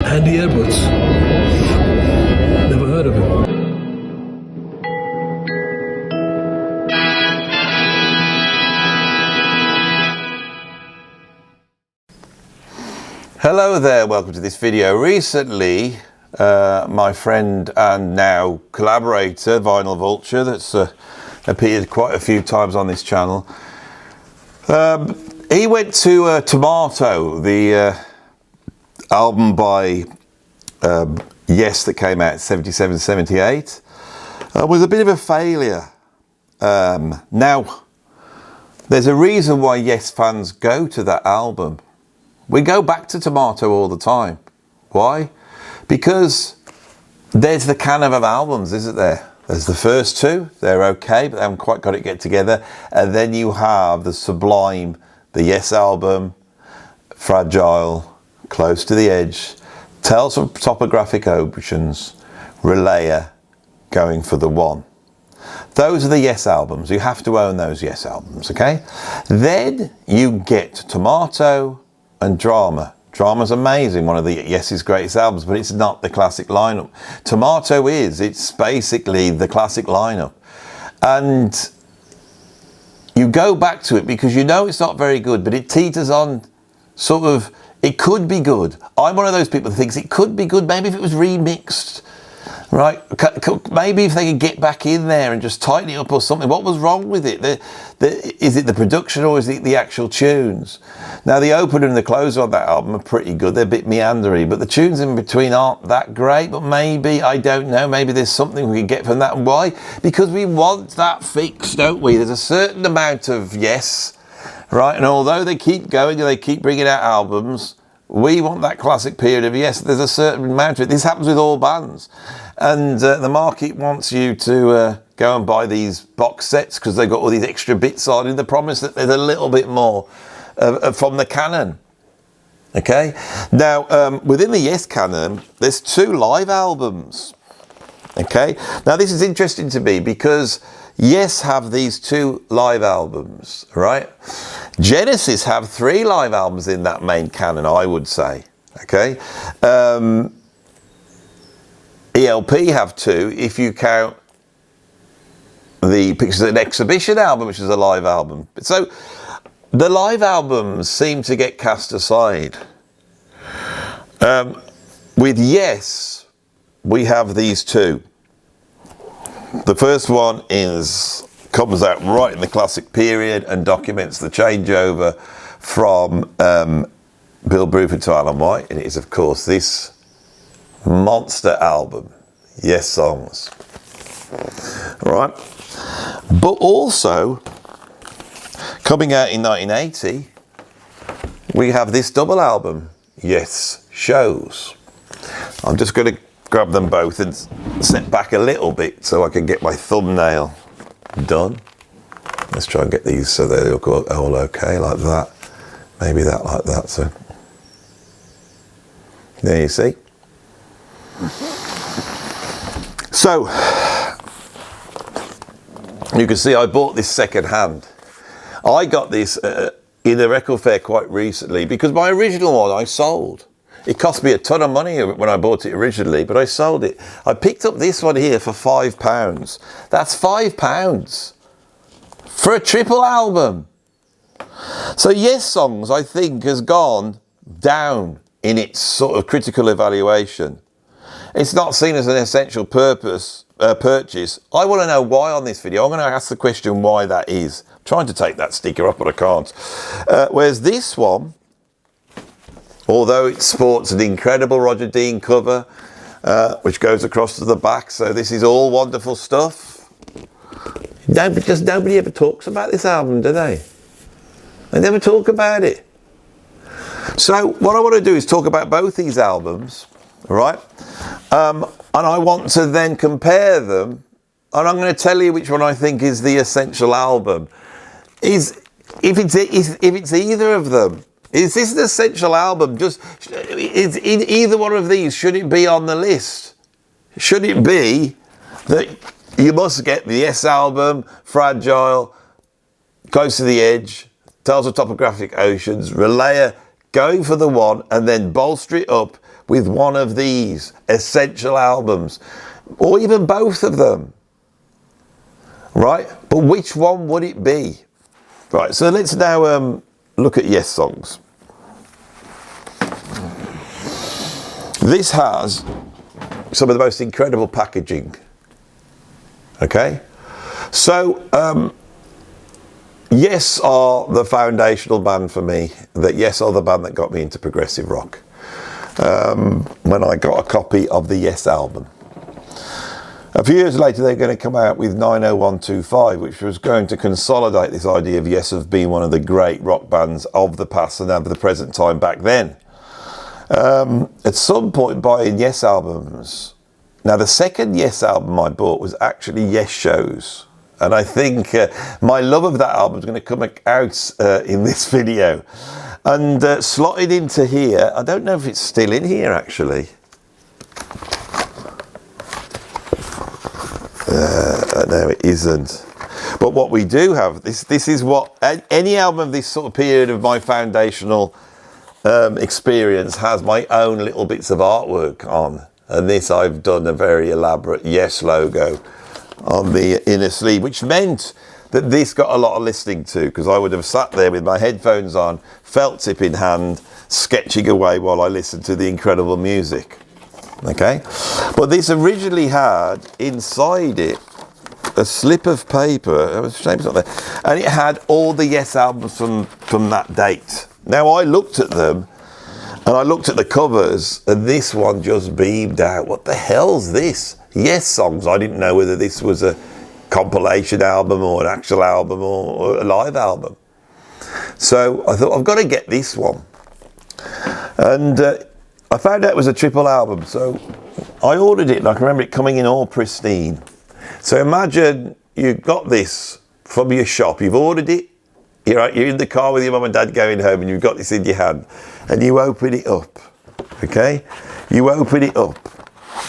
Andy Edwards. Never heard of him. Hello there, welcome to this video. Recently, my friend and now collaborator, Vinyl Vulture, that's appeared quite a few times on this channel, he went to Tomato, the album by Yes that came out in 77, 78, was a bit of a failure. Now, there's a reason why Yes fans go to that album. We go back to Tomato all the time. Why? Because there's the canon of albums, isn't there? There's the first two, they're okay, but they haven't quite got it together. And then you have the sublime, the Yes album, Fragile, Close to the Edge, Tales from Topographic Oceans, Relayer, Going for the One. Those are the Yes albums. You have to own those Yes albums, okay? Then you get Tomato and Drama. Drama's amazing, one of the Yes's greatest albums, but it's not the classic lineup. Tomato is, it's basically the classic lineup. And you go back to it because you know it's not very good, but it teeters on sort of, it could be good. I'm one of those people that thinks it could be good, maybe if it was remixed, right? Maybe if they could get back in there and just tighten it up or something. What was wrong with it? Is it the production or is it the actual tunes? Now, the opener and the closer on that album are pretty good. They're a bit meandery, but the tunes in between aren't that great. But maybe, I don't know, maybe there's something we can get from that. And why? Because we want that fix, don't we? There's a certain amount of Yes, right? And although they keep going and they keep bringing out albums, we want that classic period of Yes. There's a certain amount of it. This happens with all bands. And the market wants you to go and buy these box sets because they've got all these extra bits on in the promise that there's a little bit more from the canon. Okay? Now, within the Yes canon, there's 2 live albums. Okay? Now, this is interesting to me because Yes have these 2 live albums, right? Genesis have 3 live albums in that main canon, I would say. Okay? ELP have 2 if you count the Pictures of an Exhibition album, which is a live album. So the live albums seem to get cast aside. With Yes, we have these 2. The first one comes out right in the classic period and documents the changeover from Bill Bruford to Alan White, and it is, of course, this monster album, Yessongs. All right, but also coming out in 1980, we have this double album, Yes Shows. I'm just going to grab them both and set back a little bit so I can get my thumbnail done. Let's try and get these so they look all okay, like that. Maybe that, like that. So there you see. So you can see I bought this second hand. I got this in a record fair quite recently because my original one I sold. It cost me a ton of money when I bought it originally, but I sold it. I picked up this one here for £5. That's £5 for a triple album. So Yessongs, I think, has gone down in its sort of critical evaluation. It's not seen as an essential purchase. I want to know why on this video. I'm going to ask the question why that is. I'm trying to take that sticker off, but I can't. Whereas this one, although it sports an incredible Roger Dean cover, which goes across to the back, so this is all wonderful stuff. Nobody ever talks about this album, do they? They never talk about it. So what I want to do is talk about both these albums, right? And I want to then compare them, and I'm going to tell you which one I think is the essential album. If it's either of them, is this an essential album? Is in either one of these, should it be on the list? Should it be that you must get the Yes album, Fragile, Close to the Edge, Tales of Topographic Oceans, Relayer, Going for the One, and then bolster it up with one of these essential albums, or even both of them, right? But which one would it be? Right, so let's now look at Yessongs. This has some of the most incredible packaging. Okay, so Yes are the foundational band for me. That Yes are the band that got me into progressive rock. When I got a copy of the Yes album. A few years later, they're going to come out with 90125, which was going to consolidate this idea of Yes of being one of the great rock bands of the past and of the present time back then. At some point, buying Yes albums. Now, the second Yes album I bought was actually Yes Shows. And I think my love of that album is going to come out in this video. And slotted into here, I don't know if it's still in here actually. No, it isn't. But what we do have, this is what, any album of this sort of period of my foundational experience has my own little bits of artwork on. And this, I've done a very elaborate Yes logo on the inner sleeve, which meant that this got a lot of listening to, because I would have sat there with my headphones on, felt tip in hand, sketching away while I listened to the incredible music. Okay, but this originally had inside it a slip of paper. It was a shame it's not there, and it had all the Yes albums from that date. Now I looked at them, and I looked at the covers, and this one just beamed out. What the hell's this? Yessongs. I didn't know whether this was a compilation album or an actual album or a live album. So I thought, I've got to get this one. And I found out it was a triple album. So I ordered it, and I can remember it coming in all pristine. So imagine you got this from your shop, you've ordered it, you're in the car with your mum and dad going home, and you've got this in your hand, and you open it up, okay? You open it up.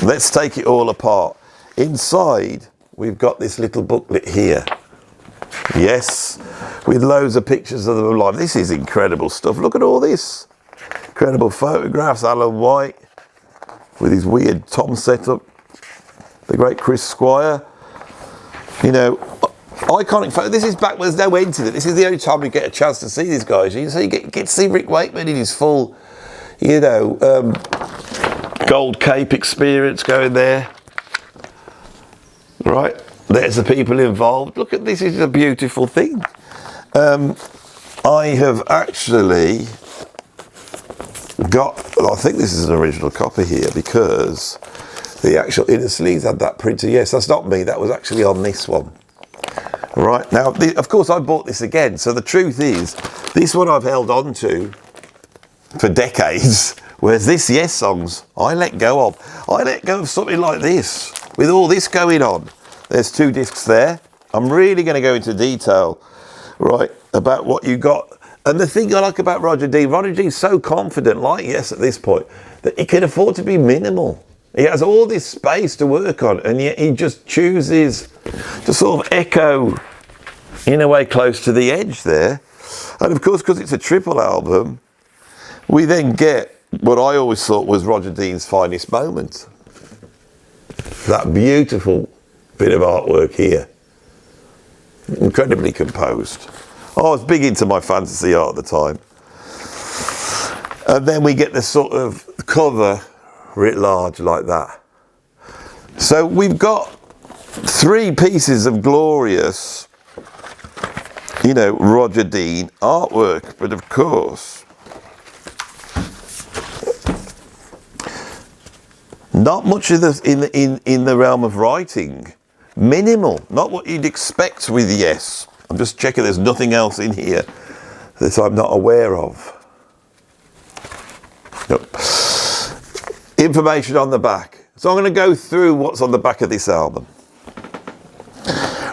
Let's take it all apart. Inside, we've got this little booklet here. Yes, with loads of pictures of them alive. This is incredible stuff. Look at all this. Incredible photographs. Alan White with his weird Tom setup. The great Chris Squire. You know, iconic photo. This is back when there's no end to it. This is the only time we get a chance to see these guys. So you get to see Rick Wakeman in his full, you know, Gold Cape experience going there. Right, there's the people involved. Look at this, is a beautiful thing. I have actually got, I think this is an original copy here, because the actual inner sleeves had that printer. Yes, that's not me, that was actually on this one. Right, now, of course, I bought this again. So the truth is, this one I've held on to for decades, whereas this Yessongs, I let go of. I let go of something like this, with all this going on. There's 2 discs there. I'm really going to go into detail, right, about what you got. And the thing I like about Roger Dean's so confident, like Yes at this point, that he can afford to be minimal. He has all this space to work on, and yet he just chooses to sort of echo in a way close to the edge there. And of course, because it's a triple album, we then get what I always thought was Roger Dean's finest moment. That beautiful bit of artwork here. Incredibly composed. I was big into my fantasy art at the time. And then we get this sort of cover writ large like that. So we've got 3 pieces of glorious, you know, Roger Dean artwork, but of course, not much of this in the realm of writing. Minimal, not what you'd expect with Yes. I'm just checking there's nothing else in here that I'm not aware of. Nope. Information on the back. So I'm going to go through what's on the back of this album.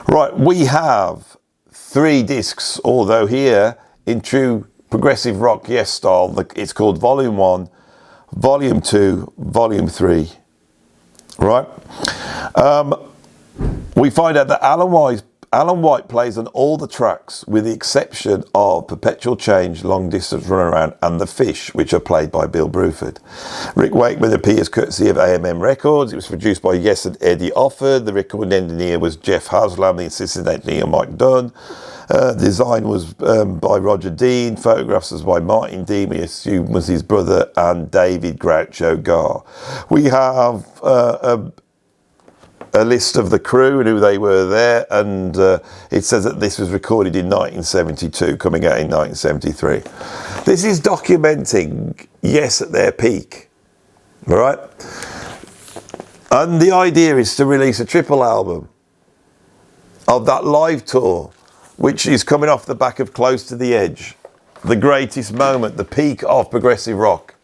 Right, we have 3 discs, although here, in true progressive rock Yes style, it's called Volume 1, Volume 2, Volume 3. Right? We find out that Alan Alan White plays on all the tracks with the exception of Perpetual Change, Long Distance Runaround and The Fish, which are played by Bill Bruford. Rick Wakeman appears courtesy of AMM Records. It was produced by Yes and Eddie Offord. The record engineer was Jeff Haslam, the assistant engineer Mike Dunn. Design was by Roger Dean. Photographs was by Martin Dean, we assume was his brother, and David Groucho Gar. We have a list of the crew and who they were there, and it says that this was recorded in 1972, coming out in 1973. This is documenting Yes at their peak, all right? And the idea is to release a triple album of that live tour, which is coming off the back of Close to the Edge, the greatest moment, the peak of progressive rock.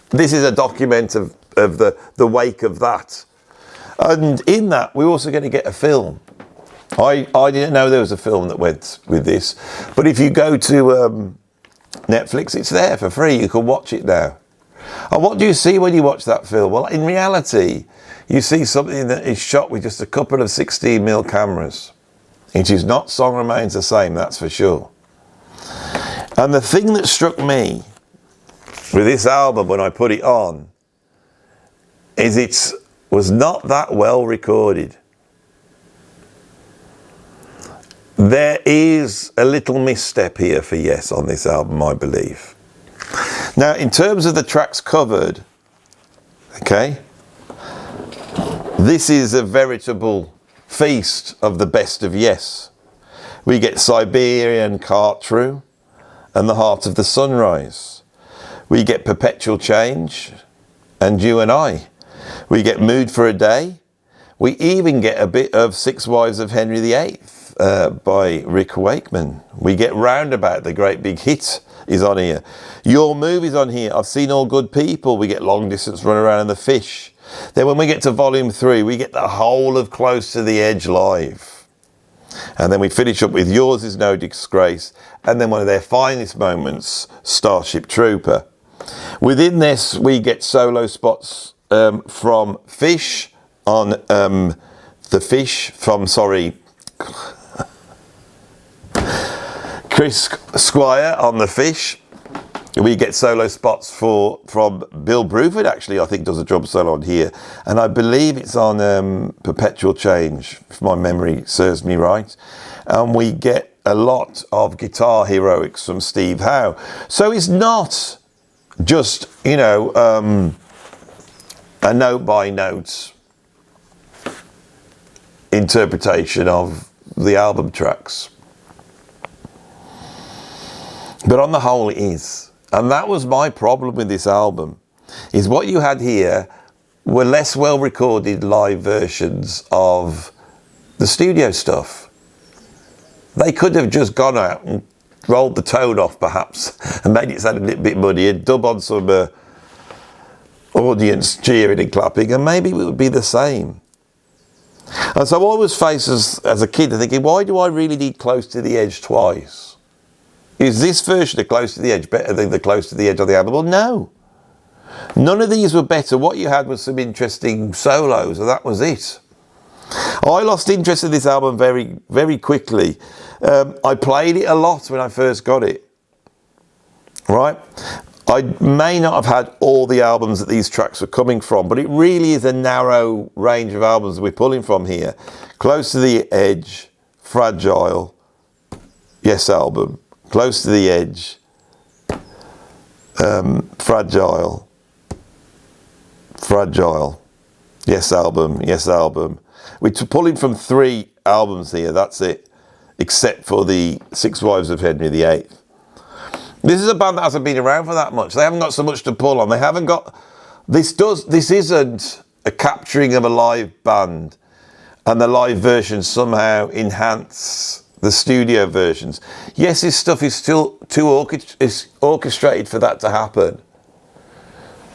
This is a document of the wake of that. And in that, we're also going to get a film. I didn't know there was a film that went with this. But if you go to Netflix, it's there for free. You can watch it now. And what do you see when you watch that film? Well, in reality, you see something that is shot with just a couple of 16mm cameras. It is not Song Remains the Same, that's for sure. And the thing that struck me with this album when I put it on is it was not that well recorded. There is a little misstep here for Yes on this album, I believe. Now, in terms of the tracks covered, okay, this is a veritable feast of the best of Yes. We get Siberian Cart Through and The Heart of the Sunrise. We get Perpetual Change and You and I. We get Mood for a Day. We even get a bit of Six Wives of Henry VIII by Rick Wakeman. We get Roundabout, the great big hit, is on here. Your Move is on here. I've Seen All Good People. We get Long Distance Runaround and The Fish. Then when we get to Volume 3, we get the whole of Close to the Edge live. And then we finish up with Yours Is No Disgrace. And then one of their finest moments, Starship Trooper. Within this, we get solo spots from Fish on The Fish, from, Chris Squire on The Fish. We get solo spots from Bill Bruford, actually, I think does a drum solo on here. And I believe it's on Perpetual Change, if my memory serves me right. And we get a lot of guitar heroics from Steve Howe. So it's not just, you know, a note-by-note interpretation of the album tracks. But on the whole, it is. And that was my problem with this album, is what you had here were less well-recorded live versions of the studio stuff. They could have just gone out and rolled the tone off, perhaps, and made it sound a little bit muddy, and dub on some audience cheering and clapping, and maybe it would be the same. And so I was faced as a kid thinking, why do I really need Close to the Edge twice? Is this version of Close to the Edge better than the Close to the Edge on the album? Well, no. None of these were better. What you had was some interesting solos, and that was it. I lost interest in this album very, very quickly. I played it a lot when I first got it, right? I may not have had all the albums that these tracks are coming from, but it really is a narrow range of albums that we're pulling from here. Close to the Edge, Fragile, Yes album. Close to the Edge, Fragile, Yes album. We're pulling from 3 albums here, that's it, except for the Six Wives of Henry VIII. This is a band that hasn't been around for that much. They haven't got so much to pull on. They haven't got... This isn't a capturing of a live band, and the live versions somehow enhance the studio versions. Yes, his stuff is still too orchestrated for that to happen.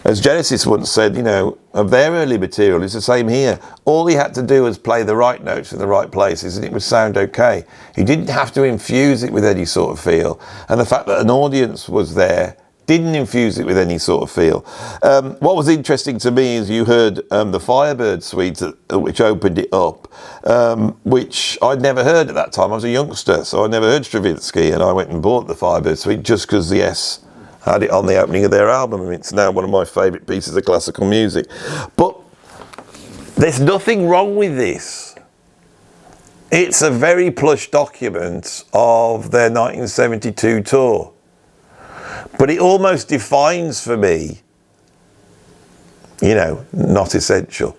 As Genesis once said, you know, of their early material, it's the same here. All he had to do was play the right notes in the right places and it would sound okay. He didn't have to infuse it with any sort of feel. And the fact that an audience was there Didn't infuse it with any sort of feel. What was interesting to me is you heard the Firebird suite, which opened it up, which I'd never heard at that time. I was a youngster, so I never heard Stravinsky, and I went and bought the Firebird suite just because Yes had it on the opening of their album, and it's now one of my favourite pieces of classical music. But there's nothing wrong with this. It's a very plush document of their 1972 tour. But it almost defines for me, not essential.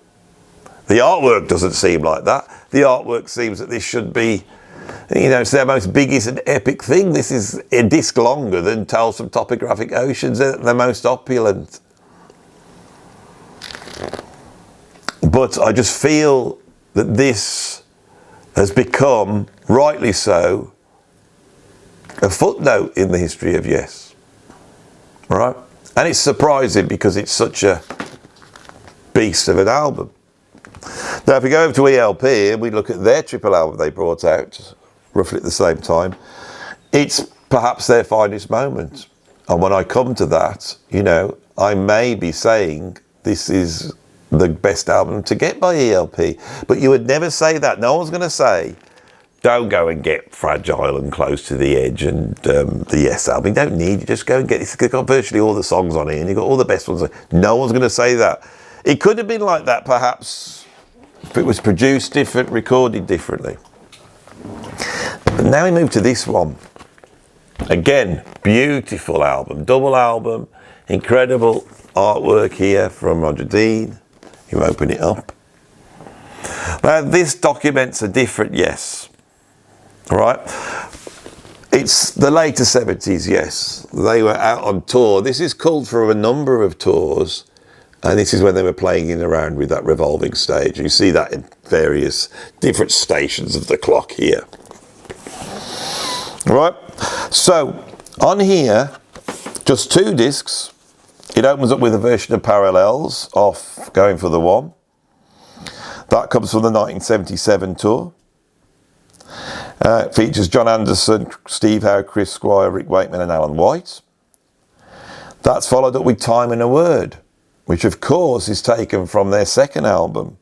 The artwork doesn't seem like that. The artwork seems that this should be, it's their most biggest and epic thing. This is a disc longer than Tales from Topographic Oceans. They're the most opulent. But I just feel that this has become, rightly so, a footnote in the history of Yes. Right? And it's surprising because it's such a beast of an album. Now, if we go over to ELP and we look at their triple album they brought out roughly at the same time, it's perhaps their finest moment. And when I come to that, I may be saying this is the best album to get by ELP. But you would never say that. No one's going to say, don't go and get Fragile and Close to the Edge and the Yes album. You don't need it. Just go and get it. It's got virtually all the songs on it and you've got all the best ones. No one's going to say that. It could have been like that perhaps if it was produced different, recorded differently. But now we move to this one. Again, beautiful album. Double album. Incredible artwork here from Roger Dean. You open it up. Now this documents a different Yes. Right, it's the later 70s, Yes. They were out on tour. This is called for a number of tours, and this is when they were playing in around with that revolving stage. You see that in various different stations of the clock here. Right, so on here, just 2 discs. It opens up with a version of Parallels off Going for the One. That comes from the 1977 tour. It features John Anderson, Steve Howe, Chris Squire, Rick Wakeman and Alan White. That's followed up with Time and a Word, which of course is taken from their second album,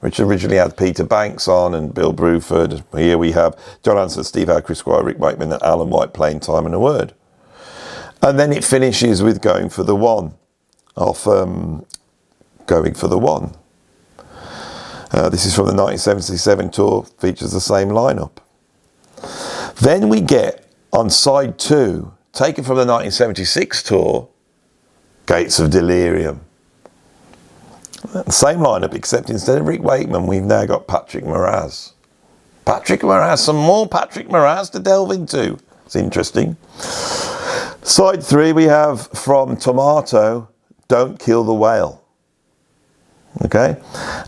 which originally had Peter Banks on and Bill Bruford. Here we have John Anderson, Steve Howe, Chris Squire, Rick Wakeman and Alan White playing Time and a Word. And then it finishes with Going for the One, off Going for the One. This is from the 1977 tour, features the same lineup. Then we get, on side 2, taken from the 1976 tour, Gates of Delirium. Same lineup, except instead of Rick Wakeman, we've now got Patrick Moraz. Patrick Moraz, some more Patrick Moraz to delve into. It's interesting. Side 3, we have from Tomato, Don't Kill the Whale. Okay,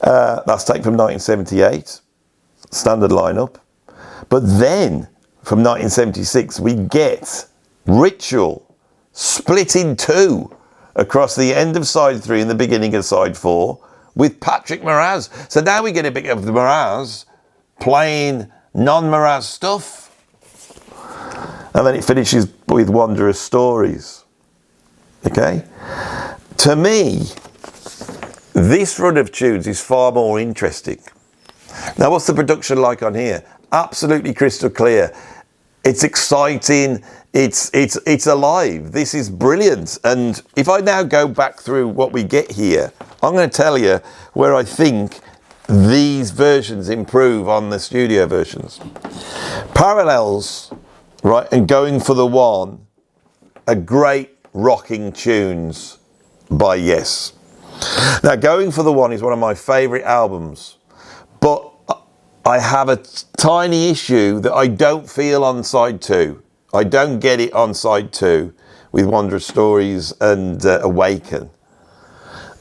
that's taken from 1978, standard lineup. But then, from 1976, we get Ritual, split in 2, across the end of side 3 and the beginning of side 4, with Patrick Moraz. So now we get a bit of the Moraz playing non-Moraz stuff. And then it finishes with Wondrous Stories. Okay? To me, this run of tunes is far more interesting. Now, what's the production like on here? Absolutely crystal clear. It's exciting. It's alive. This is brilliant. And if I now go back through what we get here, I'm going to tell you where I think these versions improve on the studio versions. Parallels, right, and Going for the One are great rocking tunes by Yes. Now, Going for the One is one of my favourite albums, but I have a tiny issue that I don't feel on side 2. I don't get it on side 2 with Wondrous Stories and Awaken.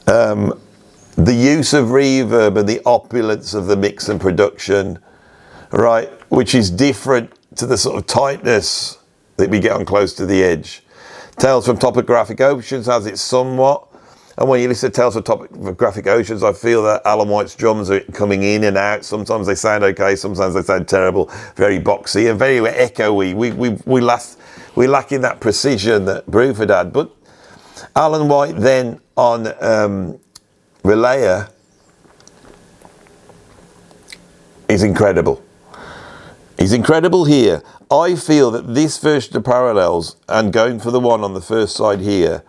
The use of reverb and the opulence of the mix and production, right, which is different to the sort of tightness that we get on Close to the Edge. Tales from Topographic Oceans has it somewhat. And when you listen to Tales from Topographic Oceans, I feel that Alan White's drums are coming in and out. Sometimes they sound okay, sometimes they sound terrible, very boxy and very echoey. we're lacking that precision that Bruford had. But Alan White then on Relayer is incredible. He's incredible here. I feel that this version of Parallels, and going for the one on the first side here,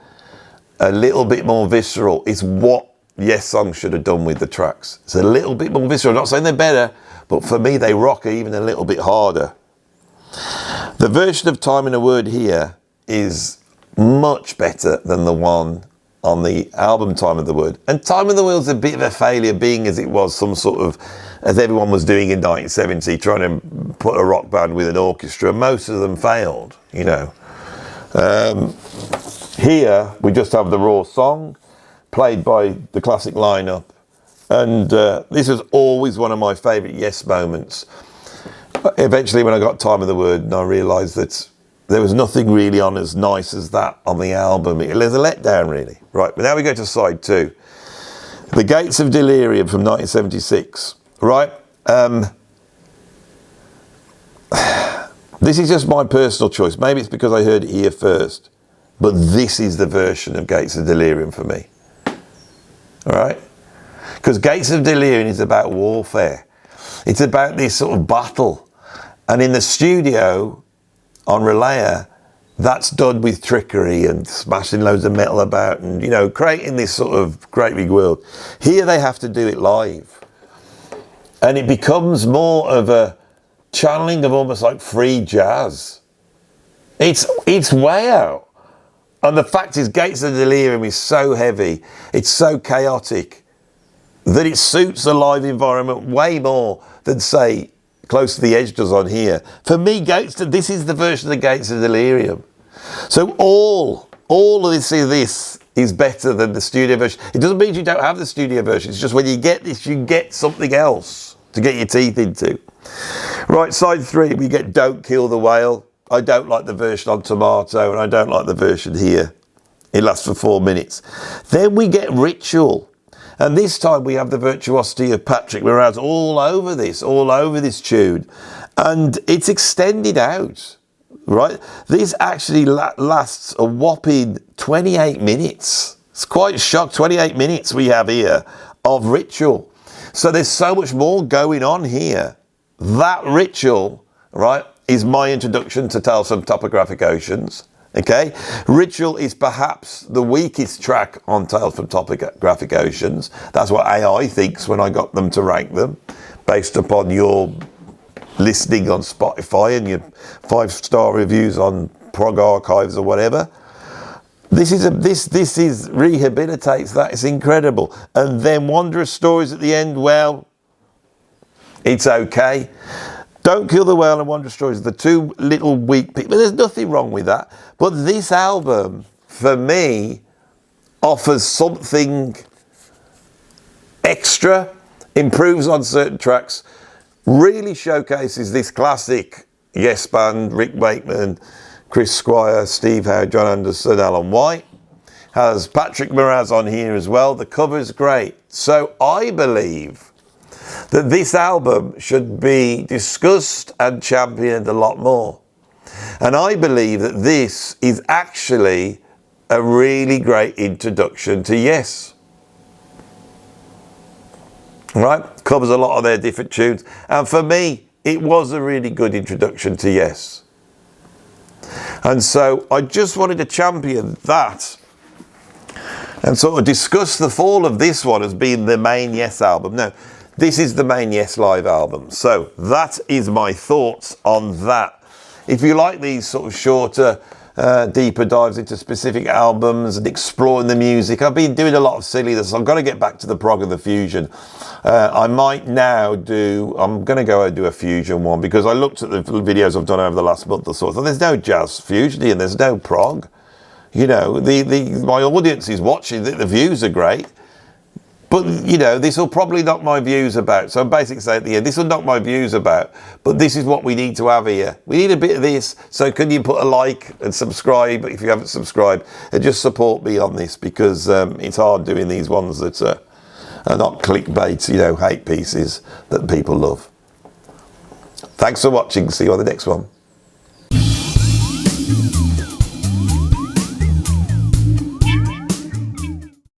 a little bit more visceral, is what Yessongs should have done with the tracks. It's a little bit more visceral. I'm not saying they're better, but for me they rock even a little bit harder. The version of Time in a Word here is much better than the one on the album Time of the Word. And Time of the Word's a bit of a failure, being as it was some sort of, as everyone was doing in 1970, trying to put a rock band with an orchestra. Most of them failed, you know. Here we just have the raw song played by the classic lineup, and this was always one of my favourite Yes moments. Eventually when I got Time of the Word and I realised that there was nothing really on as nice as that on the album. It was a letdown really. Right, but now we go to side 2. The Gates of Delirium from 1976. Right, this is just my personal choice. Maybe it's because I heard it here first, but this is the version of Gates of Delirium for me. All right, because Gates of Delirium is about warfare. It's about this sort of battle, and in the studio on Relayer, that's done with trickery and smashing loads of metal about, and you know, creating this sort of great big world. Here they have to do it live, and it becomes more of a channeling of almost like free jazz. It's way out. And the fact is, Gates of Delirium is so heavy, it's so chaotic, that it suits the live environment way more than, say, Close to the Edge does on here. For me, this is the version of Gates of Delirium. So all of this is better than the studio version. It doesn't mean you don't have the studio version. It's just when you get this, you get something else to get your teeth into. Right, side 3, we get Don't Kill the Whale. I don't like the version on Tomato, and I don't like the version here. It lasts for 4 minutes. Then we get Ritual. And this time we have the virtuosity of Patrick Moraz all over this tune. And it's extended out, right? This actually lasts a whopping 28 minutes. It's quite shocked, 28 minutes we have here of Ritual. So there's so much more going on here. That Ritual, right, is my introduction to Tales from Topographic Oceans. Okay, Ritual is perhaps the weakest track on Tales from Topographic Oceans. That's what AI thinks when I got them to rank them, based upon your listening on Spotify and your 5-star reviews on Prog Archives or whatever. This rehabilitates that. It's incredible. And then Wondrous Stories at the end. Well, it's okay. Don't Kill the Whale and Wondrous Stories are the two little weak people. There's nothing wrong with that. But this album, for me, offers something extra, improves on certain tracks, really showcases this classic Yes band, Rick Wakeman, Chris Squire, Steve Howe, John Anderson, Alan White. Has Patrick Moraz on here as well. The cover's great. So I believe that this album should be discussed and championed a lot more. And I believe that this is actually a really great introduction to Yes. Right? Covers a lot of their different tunes. And for me, it was a really good introduction to Yes. And so I just wanted to champion that and sort of discuss the fall of this one as being the main Yes album. No, this is the main Yes live album. So that is my thoughts on that. If you like these sort of shorter, deeper dives into specific albums and exploring the music, I've been doing a lot of silliness. I've got to get back to the prog and the fusion. I might now I'm going to go and do a fusion one, because I looked at the videos I've done over the last month or so. So there's no jazz fusion and there's no prog. You know, my audience is watching, the views are great. But, you know, this will probably knock my views about. So I'm basically saying at the end, this will knock my views about. But this is what we need to have here. We need a bit of this. So can you put a like and subscribe if you haven't subscribed? And just support me on this, because it's hard doing these ones that are not clickbait, you know, hate pieces that people love. Thanks for watching. See you on the next one.